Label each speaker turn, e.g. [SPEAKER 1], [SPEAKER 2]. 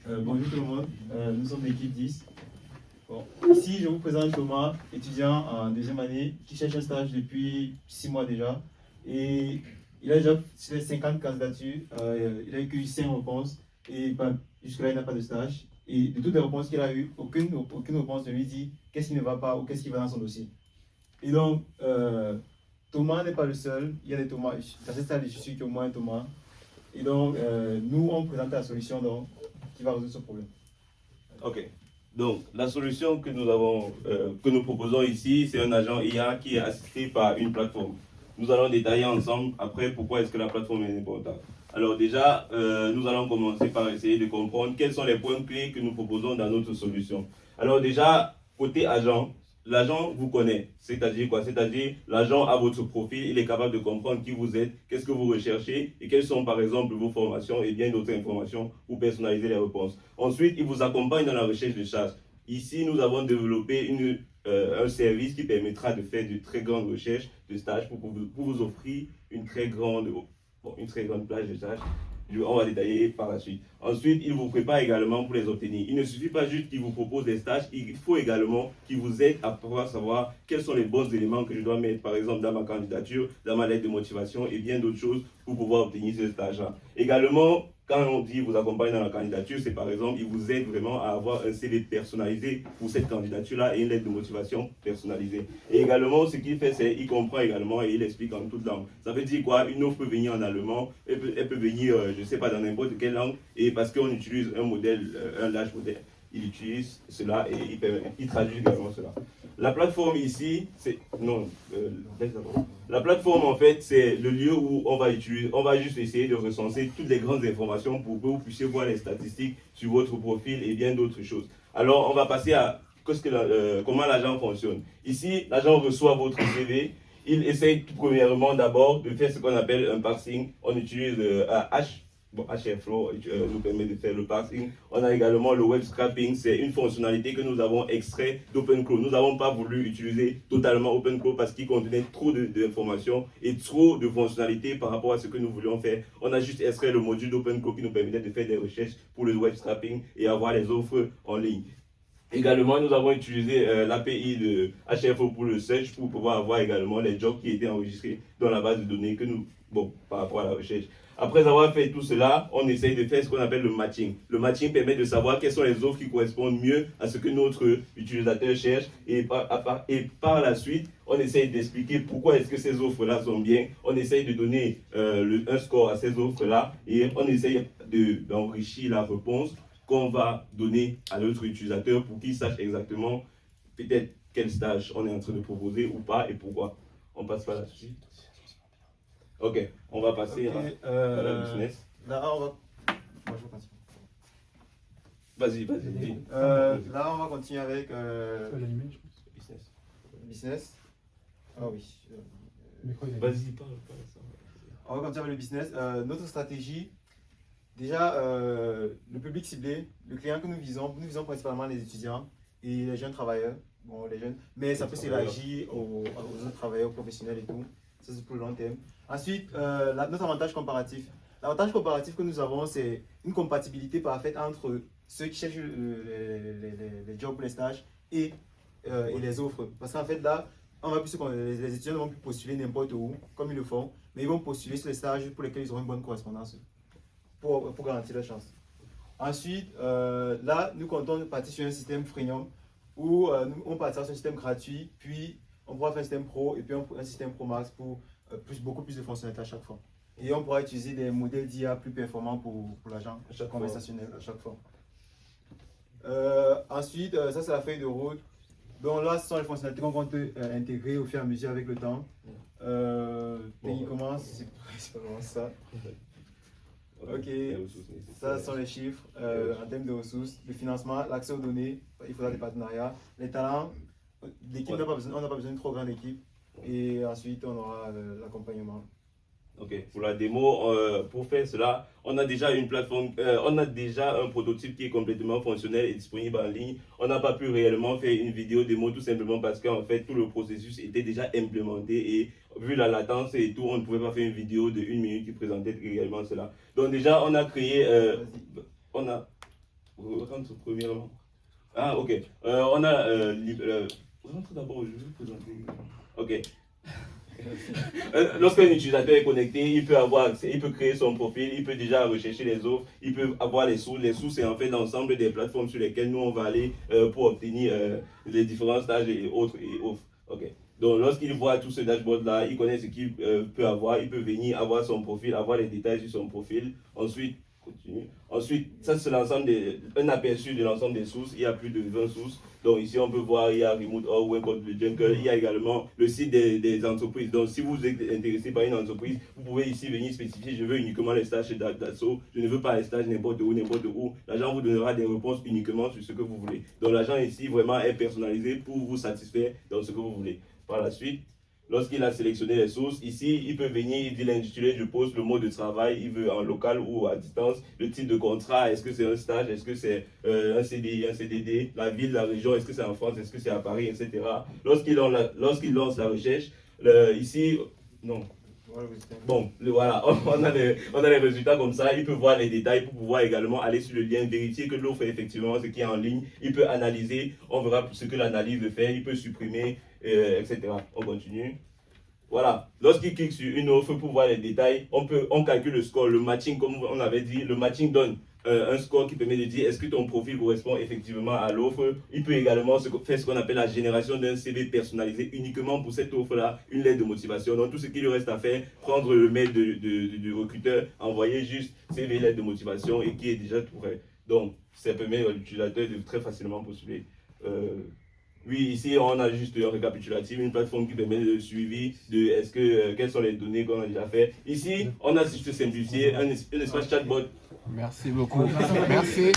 [SPEAKER 1] Bonjour tout le monde, nous sommes l'équipe 10. Bon, ici, je vous présente Thomas, étudiant en deuxième année, qui cherche un stage depuis 6 mois déjà. Et il a déjà fait 50 candidatures, il a eu que 5 réponses, et jusque-là, il n'a pas de stage. Et de toutes les réponses qu'il a eues, aucune réponse ne lui dit qu'est-ce qui ne va pas ou qu'est-ce qui va dans son dossier. Et donc, Thomas n'est pas le seul, il y a des Thomas, dans cette salle, je suis sûr qu'il y a au moins un Thomas. Et donc, nous, on présente la solution donc, qui va résoudre ce problème.
[SPEAKER 2] Ok. Donc, la solution que nous proposons ici, c'est un agent IA qui est assisté par une plateforme. Nous allons détailler ensemble après pourquoi est-ce que la plateforme est importante. Alors déjà, nous allons commencer par essayer de comprendre quels sont les points clés que nous proposons dans notre solution. Alors déjà, côté agent, l'agent vous connaît, c'est-à-dire quoi? C'est-à-dire l'agent a votre profil, il est capable de comprendre qui vous êtes, qu'est-ce que vous recherchez et quelles sont par exemple vos formations et bien d'autres informations pour personnaliser les réponses. Ensuite, il vous accompagne dans la recherche de charges. Ici, nous avons développé un service qui permettra de faire de très grandes recherches de stages pour vous offrir une très grande plage de stages. On va détailler par la suite. Ensuite, il vous prépare également pour les obtenir. Il ne suffit pas juste qu'il vous propose des stages, il faut également qu'il vous aide à pouvoir savoir quels sont les bons éléments que je dois mettre, par exemple, dans ma candidature, dans ma lettre de motivation et bien d'autres choses pour pouvoir obtenir ce stage-là. Également, quand on dit vous accompagne dans la candidature, c'est par exemple, il vous aide vraiment à avoir un CV personnalisé pour cette candidature-là et une lettre de motivation personnalisée. Et également, ce qu'il fait, c'est qu'il comprend également et il explique en toute langue. Ça veut dire quoi? Une offre peut venir en allemand, elle peut venir, je ne sais pas, dans n'importe quelle langue, et parce qu'on utilise un modèle, un large modèle, il utilise cela et il traduit également cela. La plateforme ici, c'est... Non, la plateforme, en fait, c'est le lieu où on va juste essayer de recenser toutes les grandes informations pour que vous puissiez voir les statistiques sur votre profil et bien d'autres choses. Alors, on va passer à comment l'agent fonctionne. Ici, l'agent reçoit votre CV. Il essaye tout premièrement d'abord de faire ce qu'on appelle un parsing. On utilise HRFlow nous permet de faire le parsing. On a également le web scraping, c'est une fonctionnalité que nous avons extrait d'OpenClaw. Nous n'avons pas voulu utiliser totalement OpenClaw parce qu'il contenait trop d'informations et trop de fonctionnalités par rapport à ce que nous voulions faire. On a juste extrait le module d'OpenClaw qui nous permettait de faire des recherches pour le web scraping et avoir les offres en ligne. Également, nous avons utilisé l'API de HRFO pour le search pour pouvoir avoir également les jobs qui étaient enregistrés dans la base de données par rapport à la recherche. Après avoir fait tout cela, on essaye de faire ce qu'on appelle le matching. Le matching permet de savoir quelles sont les offres qui correspondent mieux à ce que notre utilisateur cherche et par la suite, on essaye d'expliquer pourquoi est-ce que ces offres-là sont bien. On essaye de donner un score à ces offres-là et on essaye d'enrichir la réponse qu'on va donner à notre utilisateur pour qu'il sache exactement peut-être quel stage on est en train de proposer ou pas et pourquoi. On passe par là-dessus. Ok, on va passer à la business.
[SPEAKER 1] Là, on va... Moi, je continue.
[SPEAKER 2] Vas-y.
[SPEAKER 1] Là, on va continuer avec
[SPEAKER 2] Business.
[SPEAKER 1] business. Ah oui.
[SPEAKER 2] Vas-y, parle.
[SPEAKER 1] On va continuer avec le business. Notre stratégie, déjà, le public ciblé, le client que nous visons principalement les étudiants et les jeunes travailleurs. Bon, les jeunes, mais ça peut s'élargir aux autres travailleurs professionnels et tout. Ça, c'est pour le long terme. Ensuite, notre avantage comparatif. L'avantage comparatif que nous avons, c'est une compatibilité parfaite entre ceux qui cherchent les jobs, les stages et les offres. Parce qu'en fait, là, les étudiants ne vont plus postuler n'importe où, comme ils le font, mais ils vont postuler sur les stages pour lesquels ils auront une bonne correspondance pour garantir leur chance. Ensuite, là, nous comptons partir sur un système freemium où on partira sur un système gratuit, puis on pourra faire un système pro et puis un système pro max pour beaucoup plus de fonctionnalités à chaque fois. Et on pourra utiliser des modèles d'IA plus performants pour l'agent conversationnel à chaque fois. Ensuite, ça c'est la feuille de route. Donc là, ce sont les fonctionnalités qu'on compte intégrer au fur et à mesure avec le temps. Techniquement, c'est vraiment ça. Ok, ça sont les chiffres en termes de ressources, le financement, l'accès aux données, il faudra des partenariats, les talents, l'équipe on n'a pas besoin d'une trop grande équipe et ensuite on aura l'accompagnement.
[SPEAKER 2] Ok, pour la démo, pour faire cela, on a déjà une plateforme, on a déjà un prototype qui est complètement fonctionnel et disponible en ligne. On n'a pas pu réellement faire une vidéo démo tout simplement parce qu'en fait tout le processus était déjà implémenté et vu la latence et tout, on ne pouvait pas faire une vidéo de 1 minute qui présentait réellement cela. Donc déjà, on a créé, rentre premièrement. Ah, ok. On a. Rentre d'abord, je vais vous présenter. Ok. Lorsqu'un utilisateur est connecté, il peut créer son profil, il peut déjà rechercher les offres, il peut avoir les sources. Les sources, c'est en fait l'ensemble des plateformes sur lesquelles nous on va aller pour obtenir les différents stages et autres et offres. Ok. Donc lorsqu'il voit tout ce dashboard là, il connaît ce qu'il peut avoir, il peut venir avoir son profil, avoir les détails sur son profil. Ensuite, continue. Ensuite, ça c'est un aperçu de l'ensemble des sources. Il y a plus de 20 sources. Donc ici, on peut voir, il y a Remote.org, Wincode, le Jungle. Il y a également le site des entreprises. Donc si vous êtes intéressé par une entreprise, vous pouvez ici venir spécifier, je veux uniquement les stages chez Dassault. Je ne veux pas les stages n'importe où, n'importe où. L'agent vous donnera des réponses uniquement sur ce que vous voulez. Donc l'agent ici vraiment est personnalisé pour vous satisfaire dans ce que vous voulez. Par la suite, lorsqu'il a sélectionné les sources, ici, il peut venir, il dit l'intitulé du poste, le mode de travail, il veut en local ou à distance, le type de contrat, est-ce que c'est un stage, est-ce que c'est un CDI, un CDD, la ville, la région, est-ce que c'est en France, est-ce que c'est à Paris, etc. Lorsqu'il lance la recherche, ici, non. Bon, voilà, on a les résultats comme ça, il peut voir les détails pour pouvoir également aller sur le lien, vérifier que l'offre est effectivement ce qui est en ligne, il peut analyser, on verra ce que l'analyse fait, il peut supprimer, etc. On continue. Voilà, lorsqu'il clique sur une offre pour voir les détails, on calcule le score, le matching, comme on avait dit, le matching donne un score qui permet de dire est-ce que ton profil correspond effectivement à l'offre. Il peut également faire ce qu'on appelle la génération d'un CV personnalisé uniquement pour cette offre-là, une lettre de motivation. Donc tout ce qu'il lui reste à faire, prendre le mail du recruteur, envoyer juste CV, lettre de motivation et qui est déjà tout prêt. Donc ça permet à l'utilisateur de très facilement postuler. Oui, ici on a juste un récapitulatif, une plateforme qui permet le suivi de quelles sont les données qu'on a déjà fait. Ici, on a juste simplifié un espace chatbot.
[SPEAKER 3] Merci beaucoup. Merci.